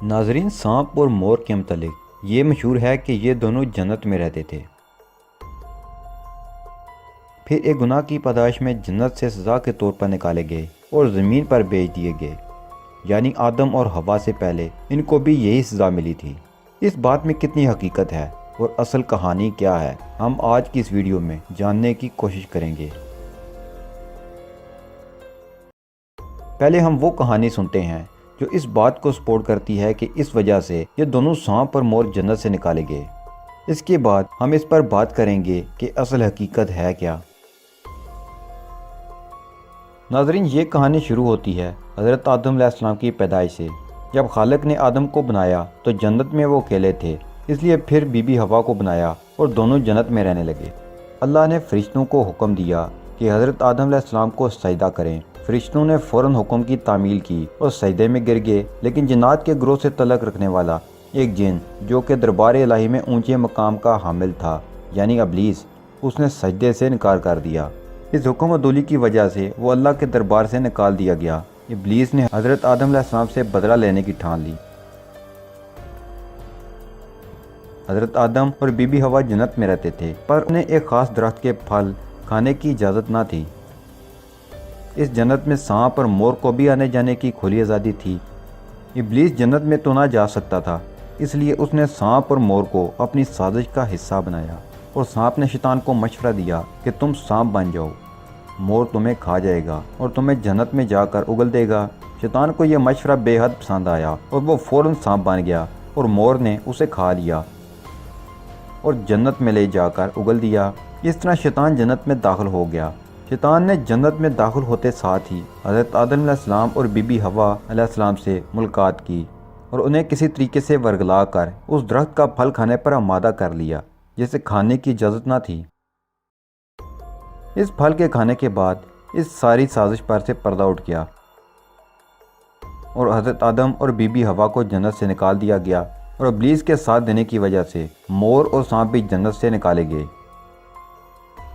ناظرین، سانپ اور مور کے متعلق یہ مشہور ہے کہ یہ دونوں جنت میں رہتے تھے، پھر ایک گناہ کی پاداش میں جنت سے سزا کے طور پر نکالے گئے اور زمین پر بھیج دیے گئے، یعنی آدم اور حوا سے پہلے ان کو بھی یہی سزا ملی تھی۔ اس بات میں کتنی حقیقت ہے اور اصل کہانی کیا ہے، ہم آج کی اس ویڈیو میں جاننے کی کوشش کریں گے۔ پہلے ہم وہ کہانی سنتے ہیں جو اس بات کو سپورٹ کرتی ہے کہ اس وجہ سے یہ دونوں سانپ اور مور جنت سے نکالے گئے۔ اس کے بعد ہم اس پر بات کریں گے کہ اصل حقیقت ہے کیا۔ ناظرین، یہ کہانی شروع ہوتی ہے حضرت آدم علیہ السلام کی پیدائش سے۔ جب خالق نے آدم کو بنایا تو جنت میں وہ اکیلے تھے، اس لیے پھر بی بی حوا کو بنایا اور دونوں جنت میں رہنے لگے۔ اللہ نے فرشتوں کو حکم دیا کہ حضرت آدم علیہ السلام کو سجدہ کریں۔ فرشتوں نے فوراً حکم کی تعمیل کی اور سجدے میں گر گئے، لیکن جنات کے گروہ سے تعلق رکھنے والا ایک جن جو کہ دربار الہی میں اونچے مقام کا حامل تھا، یعنی ابلیس، اس نے سجدے سے انکار کر دیا۔ اس حکم عدولی کی وجہ سے وہ اللہ کے دربار سے نکال دیا گیا۔ ابلیس نے حضرت آدم علیہ السلام سے بدلہ لینے کی ٹھان لی۔ حضرت آدم اور بی بی حوا جنت میں رہتے تھے، پر انہیں ایک خاص درخت کے پھل کھانے کی اجازت نہ تھی۔ اس جنت میں سانپ اور مور کو بھی آنے جانے کی کھلی آزادی تھی۔ ابلیس جنت میں تو نہ جا سکتا تھا، اس لیے اس نے سانپ اور مور کو اپنی سازش کا حصہ بنایا، اور سانپ نے شیطان کو مشورہ دیا کہ تم سانپ بن جاؤ، مور تمہیں کھا جائے گا اور تمہیں جنت میں جا کر اگل دے گا۔ شیطان کو یہ مشورہ بے حد پسند آیا اور وہ فوراً سانپ بن گیا اور مور نے اسے کھا لیا اور جنت میں لے جا کر اگل دیا۔ اس طرح شیطان جنت میں داخل ہو گیا۔ شیطان نے جنت میں داخل ہوتے ساتھ ہی حضرت آدم علیہ السلام اور بی بی حوا علیہ السلام سے ملاقات کی اور انہیں کسی طریقے سے ورگلا کر اس درخت کا پھل کھانے پر آمادہ کر لیا جسے کھانے کی اجازت نہ تھی۔ اس پھل کے کھانے کے بعد اس ساری سازش پر سے پردہ اٹھ گیا اور حضرت آدم اور بی بی حوا کو جنت سے نکال دیا گیا، اور ابلیس کے ساتھ دینے کی وجہ سے مور اور سانپ بھی جنت سے نکالے گئے۔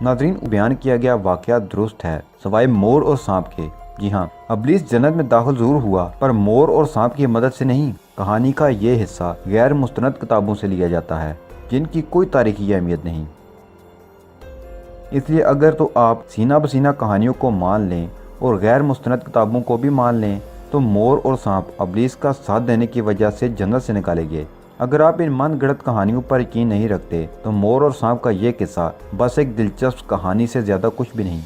ناظرین، بیان کیا گیا واقعہ درست ہے سوائے مور اور سانپ کے۔ جی ہاں، ابلیس جنت میں داخل ضرور ہوا، پر مور اور سانپ کی مدد سے نہیں۔ کہانی کا یہ حصہ غیر مستند کتابوں سے لیا جاتا ہے جن کی کوئی تاریخی اہمیت نہیں، اس لیے اگر تو آپ سینہ بسینہ کہانیوں کو مان لیں اور غیر مستند کتابوں کو بھی مان لیں تو مور اور سانپ ابلیس کا ساتھ دینے کی وجہ سے جنت سے نکالے گئے۔ اگر آپ ان من گڑت کہانیوں پر یقین نہیں رکھتے تو مور اور سانپ کا یہ قصہ بس ایک دلچسپ کہانی سے زیادہ کچھ بھی نہیں۔